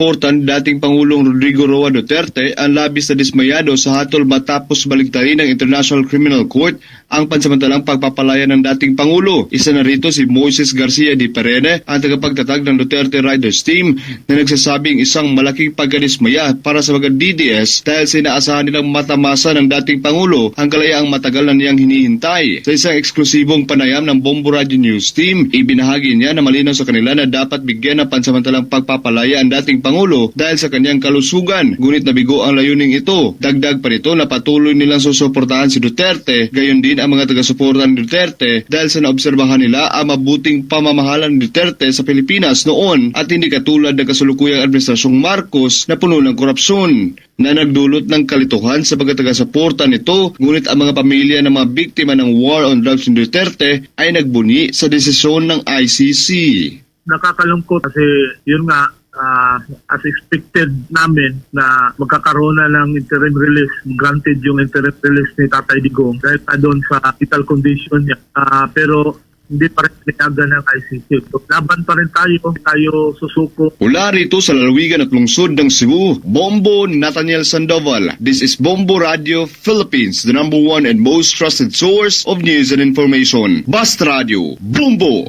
Portan, dating Pangulong Rodrigo Roa Duterte ang labis na dismayado sa hatol matapos baliktarin ng International Criminal Court ang pansamantalang pagpapalaya ng dating Pangulo. Isa na rito si Moises Garcia de Perene, ang tagapagtatag ng Duterte Riders Team na nagsasabing isang malaking pagkadismaya para sa mga DDS dahil sinaasahan nilang matamasa ng dating Pangulo ang kalayaang matagal na niyang hinihintay. Sa isang eksklusibong panayam ng Bombo Radio News Team, ibinahagi niya na malinaw sa kanila na dapat bigyan ng pansamantalang pagpapalaya ang dating Pangulo dahil sa kanyang kalusugan. Ngunit nabigo ang layuning ito. Dagdag pa nito na patuloy nilang susuportahan si Duterte, gayon din ang mga taga-suporta ni Duterte dahil sa naobserbahan nila ang mabuting pamamahala ni Duterte sa Pilipinas noon at hindi katulad ng kasulukuyang administrasyong Marcos na puno ng korupsyon na nagdulot ng kalituhan sa mga taga-suporta nito. Ngunit ang mga pamilya ng mga biktima ng war on drugs ni Duterte ay nagbuni sa desisyon ng ICC. Nakakalungkot kasi yun nga, as expected namin na magkakaroon na ng interim release, granted yung interim release ni Tatay Digong dahil pa doon sa vital condition niya. Pero hindi pa rin pinayagan ng ICC. So, laban pa rin tayo susuko. Mula rito sa lalawigan at lungsod ng Cebu, Bombo Nathaniel Sandoval. This is Bombo Radio Philippines, the #1 and most trusted source of news and information. Basta Radio, Bombo!